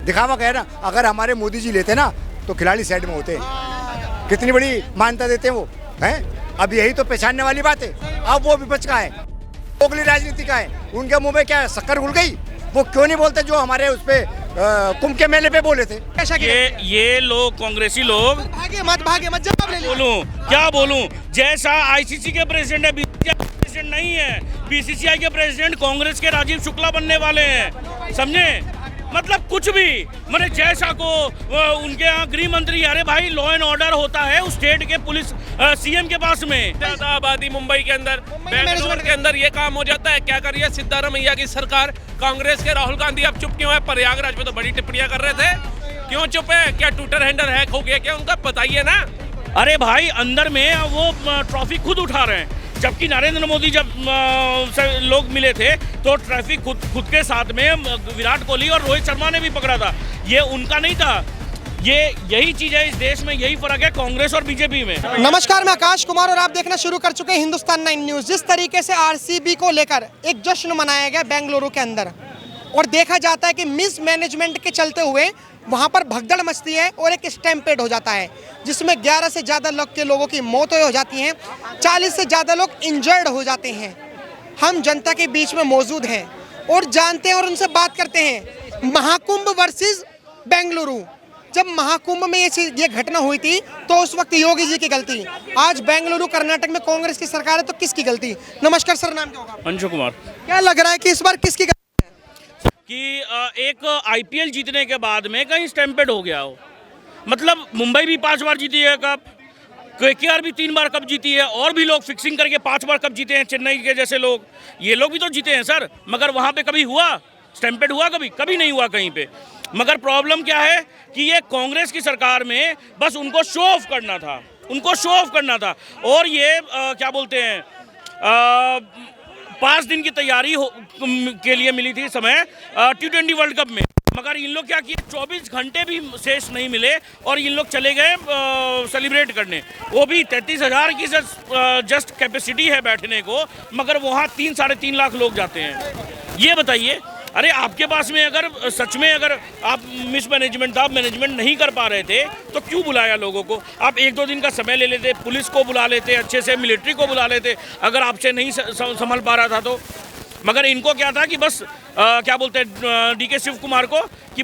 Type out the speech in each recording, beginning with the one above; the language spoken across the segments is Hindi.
दिखावा क्या है ना, अगर हमारे मोदी जी लेते ना तो खिलाड़ी साइड में होते, कितनी बड़ी मान्यता देते वो हैं। अब यही तो पहचानने वाली बात है। अब वो विपक्ष का है, दोगली राजनीति का है, उनके मुंह में क्या शक्कर घुल गई, वो क्यों नहीं बोलते जो हमारे उस पे कुंभ के मेले पे बोले थे। ये लोग कांग्रेसी लोग भागे मत जवाब ले लो। बोलूं क्या बोलूं, जैसा आईसीसी के प्रेसिडेंट है, बीसीसीआई के प्रेसिडेंट नहीं है। बीसीसीआई के प्रेसिडेंट कांग्रेस के राजीव शुक्ला बनने वाले हैं, समझे। मतलब कुछ भी, मैंने जैसा को उनके यहाँ गृह मंत्री, अरे भाई लॉ एंड ऑर्डर होता है उस स्टेट के पुलिस सीएम के पास में। ज्यादा आबादी मुंबई के अंदर, बेंगलुरु के अंदर ये काम हो जाता है। क्या करिए सिद्धारमैया की सरकार, कांग्रेस के राहुल गांधी अब चुप क्यों है? प्रयागराज में तो बड़ी टिप्पणियां कर रहे थे, क्यों चुप है? क्या ट्विटर हैंडल हैक हो गया क्या उनका? बताइए ना। अरे भाई अंदर में वो ट्रॉफी खुद उठा रहे हैं, जबकि नरेंद्र मोदी जब लोग मिले थे तो ट्रैफिक खुद के साथ में विराट कोहली और रोहित शर्मा ने भी पकड़ा था। ये उनका नहीं था। ये यही चीज है इस देश में, यही फर्क है कांग्रेस और बीजेपी में। नमस्कार, मैं आकाश कुमार और आप देखना शुरू कर चुके हैं हिंदुस्तान 9 न्यूज। जिस तरीके से आरसीबी को लेकर एक जश्न मनाया गया बेंगलुरु के अंदर, और देखा जाता है कि मिस मैनेजमेंट के चलते हुए वहां पर भगदड़ मचती है और एक स्टैम्पेड हो जाता है, जिसमें 11 से ज़्यादा लोगों की मौतें हो जाती हैं, 40 से ज़्यादा लोग इंजर्ड हो जाते हैं। हम जनता के बीच में मौजूद हैं और जानते हैं और उनसे बात करते हैं। महाकुंभ वर्सेस बेंगलुरु, जब महाकुंभ में ये घटना हुई थी तो उस वक्त योगी जी की गलती। आज बेंगलुरु कर्नाटक में कांग्रेस की सरकार है तो किसकी गलती? नमस्कार सर, नाम क्या होगा? अंशु कुमार। क्या लग रहा है कि इस बार किसकी गलती कि एक आईपीएल जीतने के बाद में कहीं स्टैम्पेड हो गया हो। मतलब मुंबई भी 5 बार जीती है कप, केकेआर भी 3 बार कप जीती है, और भी लोग फिक्सिंग करके 5 बार कप जीते हैं, चेन्नई के जैसे लोग, ये लोग भी तो जीते हैं सर। मगर वहाँ पे कभी हुआ स्टैम्पेड? हुआ कभी नहीं हुआ कहीं पे। मगर प्रॉब्लम क्या है कि ये कांग्रेस की सरकार में बस उनको शो ऑफ करना था, और ये क्या बोलते हैं 5 दिन की तैयारी के लिए मिली थी समय T20 वर्ल्ड कप में। मगर इन लोग क्या किए, 24 घंटे भी शेष नहीं मिले और इन लोग चले गए सेलिब्रेट करने। वो भी 33,000 की जस्ट कैपेसिटी है बैठने को, मगर वहाँ 3-3.5 लाख लोग जाते हैं। ये बताइए, अरे आपके पास में अगर सच में अगर आप मिसमैनेजमेंट था, आप मैनेजमेंट नहीं कर पा रहे थे तो क्यों बुलाया लोगों को? आप 1-2 दिन का समय ले लेते, पुलिस को बुला लेते, अच्छे से मिलिट्री को बुला लेते, अगर आपसे नहीं संभल पा रहा था तो। मगर इनको क्या था कि बस क्या बोलते हैं डीके शिव कुमार को कि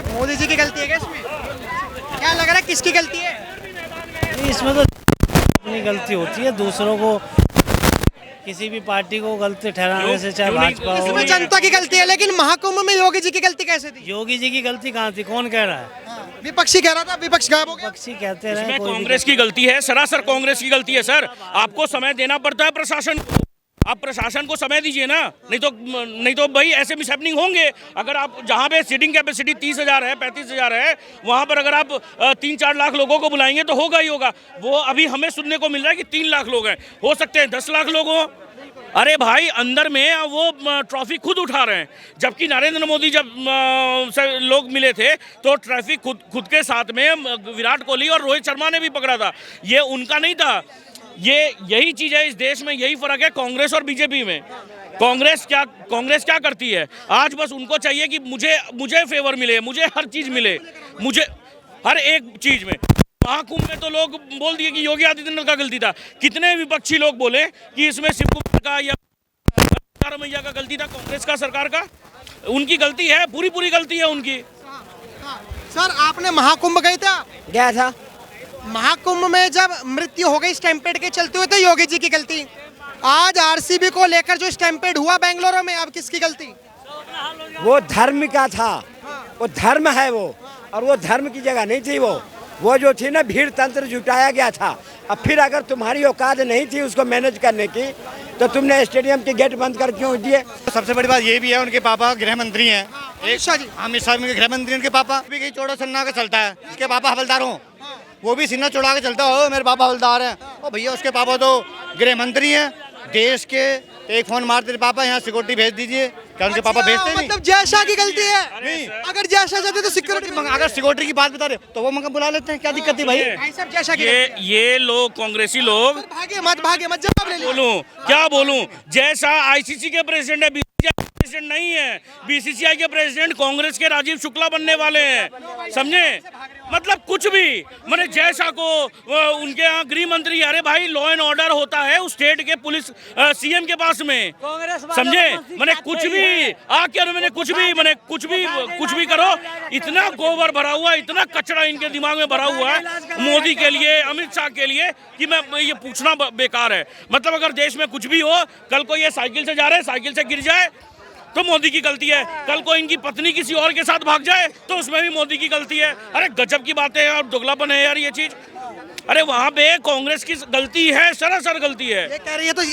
मोदी जी की गलती है क्या इसमें? क्या लग रहा है किसकी गलती है? इसमें तो अपनी गलती होती है, दूसरों को, किसी भी पार्टी को गलती ठहराने से, चाहे भाजपा हो। इसमें जनता की गलती है, लेकिन महाकुंभ में योगी जी की गलती कैसे थी? योगी जी की गलती कहाँ थी? कौन कह रहा है? विपक्षी कह रहा था, विपक्ष गायब हो गया। विपक्षी कहते रहे, कांग्रेस की गलती है, सरासर कांग्रेस की गलती है सर। आपको समय देना पड़ता है प्रशासन को, आप प्रशासन को समय दीजिए ना, नहीं तो भाई ऐसे मिसहैपनिंग होंगे। अगर आप जहाँ पे सीटिंग कैपेसिटी 30,000 है, 35,000 है, वहाँ पर अगर आप 3-4 लाख लोगों को बुलाएंगे तो होगा ही होगा। वो अभी हमें सुनने को मिल रहा है कि 3 लाख लोग हैं, हो सकते हैं 10 लाख लोग हों। अरे भाई अंदर में वो ट्रॉफी खुद उठा रहे हैं, जबकि नरेंद्र मोदी जब लोग मिले थे तो ट्रैफिक खुद के साथ में विराट कोहली और रोहित शर्मा ने भी पकड़ा था। ये उनका नहीं था। ये यही चीज है इस देश में, यही फर्क है कांग्रेस और बीजेपी में। कांग्रेस क्या करती है, आज बस उनको चाहिए कि मुझे फेवर मिले, मुझे हर चीज मिले, मुझे हर एक चीज में। महाकुंभ में तो लोग बोल दिए कि योगी आदित्यनाथ का गलती था। कितने विपक्षी लोग बोले कि इसमें शिव कुमार का या सिद्धारमैया का गलती था, कांग्रेस का सरकार का? उनकी गलती है, पूरी गलती है उनकी। सर आपने महाकुंभ गए थे? गया था। महाकुंभ में जब मृत्यु हो गई स्टैम्पेड के चलते हुए तो योगी जी की गलती। आज आरसीबी को लेकर जो स्टैम्पेड हुआ बेंगलुरु में, अब किसकी गलती? वो धर्म का था, वो धर्म है वो, और वो धर्म की जगह नहीं थी। वो जो थी ना, भीड़ तंत्र जुटाया गया था। अब फिर अगर तुम्हारी औकात नहीं थी उसको मैनेज करने की तो तुमने स्टेडियम के गेट बंद कर क्यों दिए? सबसे बड़ी बात ये भी है, उनके पापा गृह मंत्री हैं, अमित शाह जी। अमित शाह गृह मंत्री, उनके पापा भी कहीं चौड़ा सन्ना का चलता है, उसके पापा हवलदार हो, वो भी सीना चौड़ा के चलता हो, मेरे पापा हवलदार हैं। और भैया उसके पापा तो गृह मंत्री हैं देश के। एक फोन मारते पापा यहाँ सिक्योरिटी भेज दीजिए, क्या उनके पापा भेजते नहीं? मतलब जय शाह की गलती है? नहीं, अगर जय शाह जाते तो सिक्योरिटी, अगर सिक्योरिटी की बात बता रहे तो वो मगर बुला लेते हैं, क्या दिक्कत थी भाई? जय शाह की ये लोग कांग्रेसी लोग भागे मत जवाब ले लो। क्या बोलूं, जैसा आईसीसी के प्रेसिडेंट है, प्रेसिडेंट नहीं है, बीसीसीआई के प्रेसिडेंट कांग्रेस के राजीव शुक्ला बनने वाले हैं, समझे? मतलब कुछ भी, मैंने जैसा को उनके यहाँ गृह मंत्री, अरे भाई लॉ एंड ऑर्डर होता है उस स्टेट के पुलिस सीएम के पास में, समझे? मैंने कुछ भी आके मैंने कुछ भी करो, इतना गोबर भरा हुआ, इतना कचरा इनके दिमाग में भरा हुआ है मोदी के लिए, अमित शाह के लिए, कि मैं ये पूछना बेकार है। मतलब अगर देश में कुछ भी हो, कल को ये साइकिल से जा रहे हैं, साइकिल से गिर जाए तो मोदी की गलती है, कल को इनकी पत्नी किसी और के साथ भाग जाए तो उसमें भी मोदी की गलती है। अरे गजब की बात है यार, दुगलापन है यार ये चीज। अरे वहाँ पे कांग्रेस की गलती है, सरासर गलती है। ये कह रही है तो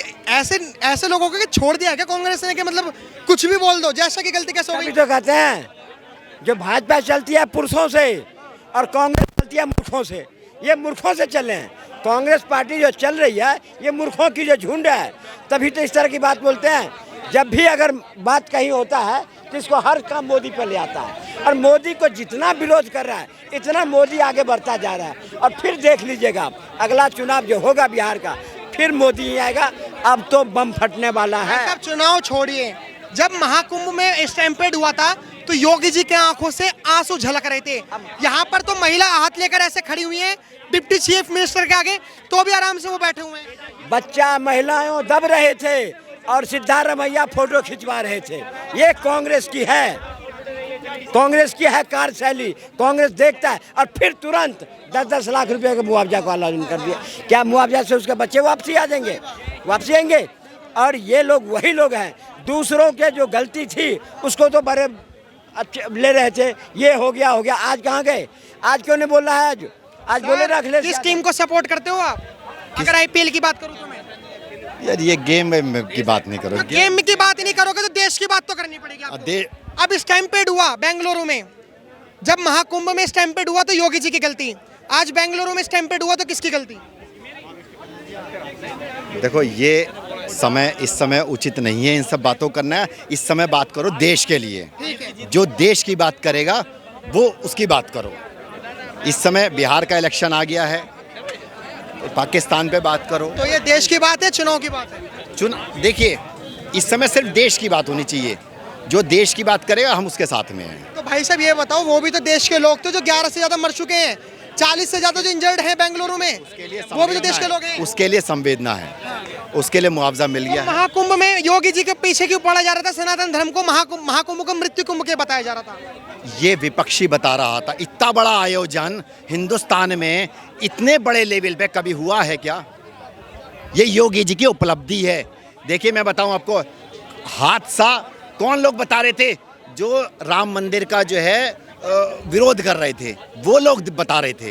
ऐसे लोगों को छोड़ दिया क्या कांग्रेस ने, कि मतलब कुछ भी बोल दो, जैसा की गलती कैसे हो गई? तो कहते हैं जो भाजपा चलती है पुरुषों से और कांग्रेस चलती है मूर्खों से, ये मूर्खों से चल रहे हैं। कांग्रेस पार्टी जो चल रही है ये मूर्खों की जो झुंड है, तभी तो इस तरह की बात बोलते हैं। जब भी अगर बात कहीं होता है तो इसको हर काम मोदी पर ले आता है, और मोदी को जितना विरोध कर रहा है इतना मोदी आगे बढ़ता जा रहा है। और फिर देख लीजिएगा अगला चुनाव जो होगा बिहार का, फिर मोदी ही आएगा। अब तो बम फटने वाला है। अब चुनाव छोड़िए, जब महाकुंभ में स्टैम्पेड हुआ था तो योगी जी के आंखों से आंसू झलक रहे थे। यहाँ पर तो महिला हाथ लेकर ऐसे खड़ी हुई है डिप्टी चीफ मिनिस्टर के आगे, तो भी आराम से वो बैठे हुए हैं। बच्चा महिलाएं दब रहे थे और सिद्धारमैया फोटो खिंचवा रहे थे। ये कांग्रेस की है, कांग्रेस की है कार्यशैली। कांग्रेस देखता है और फिर तुरंत 10-10 लाख रुपए के मुआवजा का ऐलान कर दिया। क्या मुआवजा से उसके बच्चे वापसी आ जाएंगे? वापसी आएंगे। और ये लोग वही लोग हैं, दूसरों के जो गलती थी उसको तो बड़े अच्छे ले रहे थे, ये हो गया। आज कहाँ गए? आज क्यों नहीं बोल रहा है? आज बोले रख ले। किस टीम को सपोर्ट करते हो आप? अगर आईपीएल की बात करूं तो मैं यार ये गेम की बात नहीं करो। गेम की बात ही नहीं करोगे तो देश की बात तो करनी पड़ेगी आपको। अब स्टैम्पेड हुआ बेंगलुरु में, जब महाकुंभ में स्टैम्पेड हुआ तो योगी जी की गलती, आज बेंगलुरु में स्टैम्पेड हुआ तो किसकी गलती? देखो ये इस समय उचित नहीं है इन सब बातों करना। इस समय बात करो देश के लिए, जो देश की बात करेगा वो उसकी बात करो। इस समय बिहार का इलेक्शन आ गया है, पाकिस्तान पे बात करो। तो ये देश की बात है, चुनाव की बात है? देखिए इस समय सिर्फ देश की बात होनी चाहिए, जो देश की बात करेगा हम उसके साथ में हैं। तो भाई साहब ये बताओ, वो भी तो देश के लोग थे जो 11 से ज्यादा मर चुके हैं, 40 से ज्यादा जो इंजर्ड हैं बेंगलुरु में, वो भी तो देश के लोग हैं। उसके लिए संवेदना है, उसके लिए मुआवजा मिल गया। महाकुंभ में योगी जी के पीछे क्यों पड़ा जा रहा था? सनातन धर्म को महाकुंभ को मृत्यु कुंभ के बताया जा रहा था। ये विपक्षी बता रहा था। इतना बड़ा आयोजन हिंदुस्तान में इतने बड़े लेवल पे कभी हुआ है क्या? ये योगी जी की उपलब्धि है। देखिए मैं बताऊं आपको, हादसा कौन लोग बता रहे थे? जो राम मंदिर का जो है विरोध कर रहे थे, वो लोग बता रहे थे।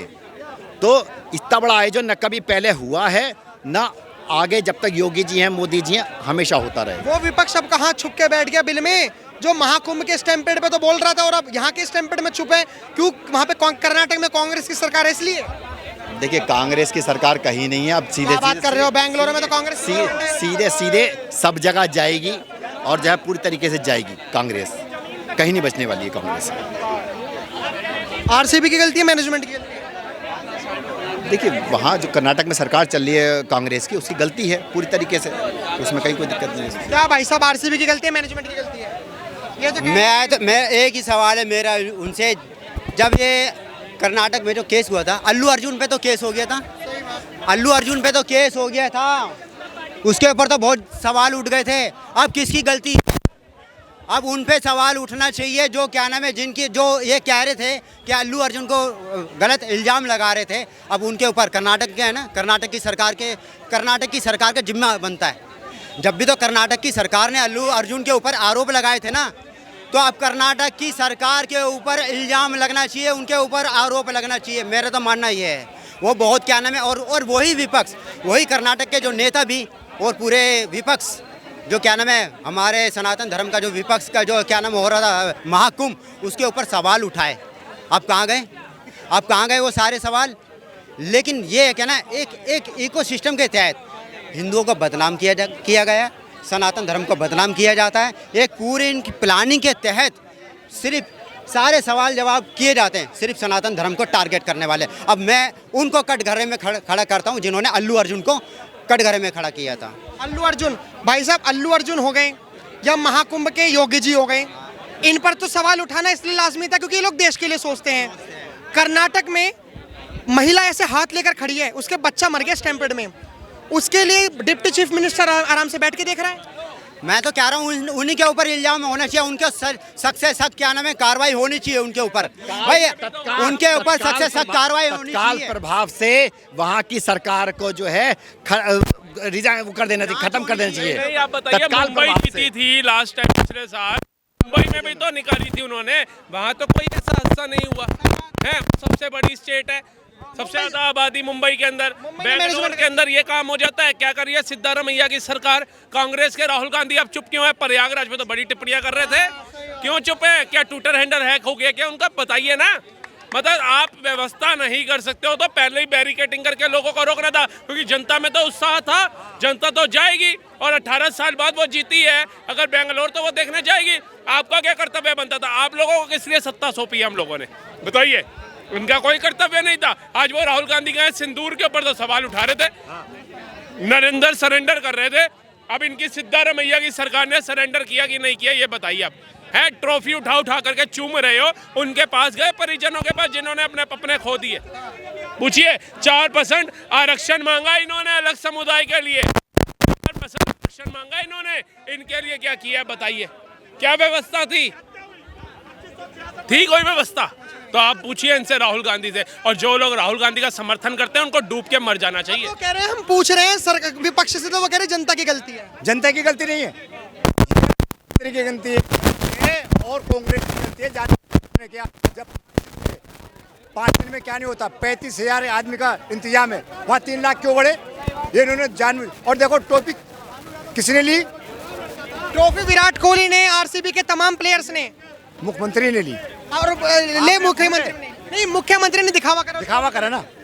तो इतना बड़ा आयोजन न कभी पहले हुआ है, न आगे जब तक योगी जी हैं, मोदी जी हैं, हमेशा होता रहेगा। वो विपक्ष अब कहाँ छुप के बैठ गया बिल में, जो महाकुंभ के स्टैम्पेड पे तो बोल रहा था और अब यहाँ के स्टैम्पेड में छुपे क्यों? वहाँ पे कर्नाटक में कांग्रेस की सरकार है इसलिए। देखिए कांग्रेस की सरकार कहीं नहीं है। अब सीधे बात कर रहे हो, बेंगलुरु में तो कांग्रेस सीधे सब जगह जाएगी और जो है पूरी तरीके से जाएगी। कांग्रेस कहीं नहीं बचने वाली है। कांग्रेस आरसीबी की गलती है, मैनेजमेंट की गलती है? देखिए वहाँ जो कर्नाटक में सरकार चल रही है कांग्रेस की, उसकी गलती है पूरी तरीके से, उसमें कहीं कोई दिक्कत नहीं है। क्या भाई साहब आरसीबी की गलती है, मैनेजमेंट की गलती है? ये तो मैं एक ही सवाल है मेरा उनसे, जब ये कर्नाटक में जो केस हुआ था, अल्लू अर्जुन पे तो केस हो गया था, अल्लू अर्जुन पे तो केस हो गया था, उसके ऊपर तो बहुत सवाल उठ गए थे। अब किसकी गलती? अब उन पे सवाल उठना चाहिए जो क्या नाम है, जिनकी जो ये कह रहे थे कि अल्लू अर्जुन को गलत इल्ज़ाम लगा रहे थे। अब उनके ऊपर कर्नाटक के है ना, कर्नाटक की सरकार का जिम्मा बनता है। जब भी तो कर्नाटक की सरकार ने अल्लू अर्जुन के ऊपर आरोप लगाए थे ना, तो अब कर्नाटक की सरकार के ऊपर इल्ज़ाम लगना चाहिए, उनके ऊपर आरोप लगना चाहिए। मेरा तो मानना ये है। वो बहुत क्या नाम है, और वही विपक्ष, वही कर्नाटक के जो नेता भी और पूरे विपक्ष जो क्या नाम है, हमारे सनातन धर्म का जो विपक्ष का जो क्या नाम हो रहा था महाकुंभ, उसके ऊपर सवाल उठाए। अब कहाँ गए वो सारे सवाल? लेकिन ये है क्या ना, एक इकोसिस्टम के तहत हिंदुओं को बदनाम किया गया, सनातन धर्म को बदनाम किया जाता है। एक पूरी इनकी प्लानिंग के तहत सिर्फ सारे सवाल जवाब किए जाते हैं, सिर्फ सनातन धर्म को टारगेट करने वाले। अब मैं उनको कटघरे में खड़ा करता हूँ जिन्होंने अल्लू अर्जुन को कटघरे में खड़ा किया था। अल्लू अर्जुन भाई साहब, अल्लू अर्जुन हो गए, या महाकुंभ के योगी जी हो गए, इन पर तो सवाल उठाना इसलिए लाजमी था क्योंकि ये लोग देश के लिए सोचते हैं। कर्नाटक में महिला ऐसे हाथ लेकर खड़ी है, उसके बच्चा मर गया स्टैम्पेड में, उसके लिए डिप्टी चीफ मिनिस्टर आराम से बैठ के देख रहा है। मैं तो कह रहा हूँ उन्हीं के ऊपर इल्जाम होना चाहिए, उनके सख्त से सख्त क्या नाम है कार्रवाई होनी चाहिए उनके ऊपर भाई, उनके ऊपर सख्त से सख्त कार्रवाई होनी तत्काल चाहिए। प्रभाव से वहाँ की सरकार को जो है रिजाइन कर देना चाहिए, खत्म कर देना चाहिए। नहीं, आप बताइए, मुंबई जीती थी लास्ट टाइम पिछले साल, मुंबई में भी तो निकाली थी उन्होंने, वहाँ तो कोई ऐसा हादसा नहीं हुआ है। सबसे बड़ी स्टेट है, सबसे ज्यादा आबादी मुंबई के अंदर, बेंगलोर के अंदर ये काम हो जाता है। क्या करिए सिद्धारमैया की सरकार, कांग्रेस के राहुल गांधी अब चुप क्यों है? प्रयागराज में तो बड़ी टिप्पणियां कर रहे थे, क्यों चुप है? क्या ट्विटर हैंडल हैक हो गया क्या उनका? बताइए ना। मतलब आप व्यवस्था नहीं कर सकते हो तो पहले ही बैरिकेडिंग करके लोगों को रोकना था, क्योंकि जनता में तो उत्साह था, जनता तो जाएगी और 18 साल बाद वो जीती है, अगर बेंगलोर तो वो देखने जाएगी। आपका क्या कर्तव्य बनता था? आप लोगों को किस लिए सत्ता सौंपी हम लोगों ने, बताइए? उनका कोई कर्तव्य नहीं था। आज वो राहुल गांधी गए सिंदूर के ऊपर तो सवाल उठा रहे थे, नरेंद्र सरेंडर कर रहे थे। अब इनकी सिद्धारमैया की सरकार ने सरेंडर किया कि नहीं किया, ये बताइए आप। है ट्रॉफी उठा करके चूम रहे हो, उनके पास गए परिजनों के पास जिन्होंने अपने अपने खो दिए, पूछिए। 4% आरक्षण मांगा इन्होंने अलग समुदाय के लिए, 4% आरक्षण मांगा इन्होंने, इनके लिए क्या किया बताइए? क्या व्यवस्था थी कोई व्यवस्था? तो आप पूछिए इनसे, राहुल गांधी से। और जो लोग राहुल गांधी का समर्थन करते हैं उनको डूब के मर जाना चाहिए। तो कह रहे हैं, हम पूछ रहे हैं विपक्ष से, तो वो कह रहे हैं जनता की गलती है। जनता की गलती नहीं है, की गलती है और कांग्रेस की गलती है। जाने क्या, जब 5 दिन में क्या नहीं होता, 35,000 आदमी का इंतजाम है, वहाँ 3 लाख क्यों बढ़े? ये इन्होंने जान। और देखो टोपी किसने ली? ट्रॉफी विराट कोहली ने, आरसीबी के तमाम प्लेयर्स ने, मुख्यमंत्री ने ली। और ले मुख्यमंत्री ने नहीं, मुख्यमंत्री ने दिखावा करा ना,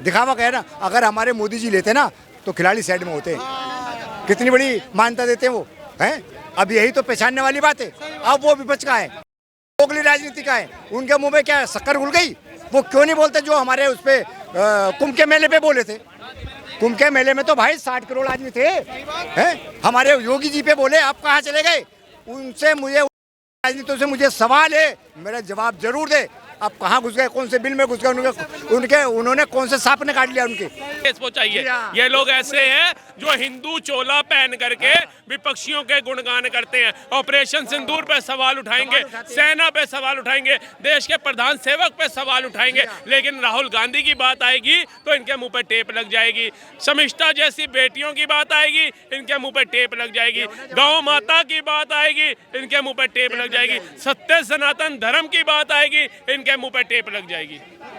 दिखावा करा ना। अगर हमारे मोदी जी लेते ना तो खिलाड़ी साइड में होते। कितनी बड़ी मान्यता देते वो हैं। अब यही तो पहचानने वाली बात है। अब वो विपक्ष का है, ओगली राजनीति का है, उनके मुंह में क्या शक्कर घुल गई? वो क्यों नहीं बोलते जो हमारे उस पे कुंभ के मेले पे बोले थे? कुंभ के मेले में तो भाई 60 करोड़ आदमी थे, हैं? हमारे योगी जी पे बोले, आप कहाँ चले गए? उनसे मुझे राजनीतियों से मुझे सवाल है, मेरा जवाब जरूर दे। आप कहाँ घुस गए, कौन से बिल में घुस गए? उन्होंने कौन से सांप ने काट लिया उनके? वो चाहिए। ये लोग ऐसे हैं जो हिंदू चोला पहन करके विपक्षियों के गुणगान करते हैं, ऑपरेशन सिंदूर पे सवाल उठाएंगे, सेना पे सवाल उठाएंगे, देश के प्रधान सेवक पे सवाल उठाएंगे, लेकिन राहुल गांधी की बात आएगी तो इनके मुंह पे टेप लग जाएगी। शमिष्ठा जैसी बेटियों की बात आएगी, इनके मुंह पे टेप लग जाएगी। गौ माता की बात आएगी, इनके मुंह पे टेप लग जाएगी। सत्य सनातन धर्म की बात आएगी, इनके मुंह पे टेप लग जाएगी।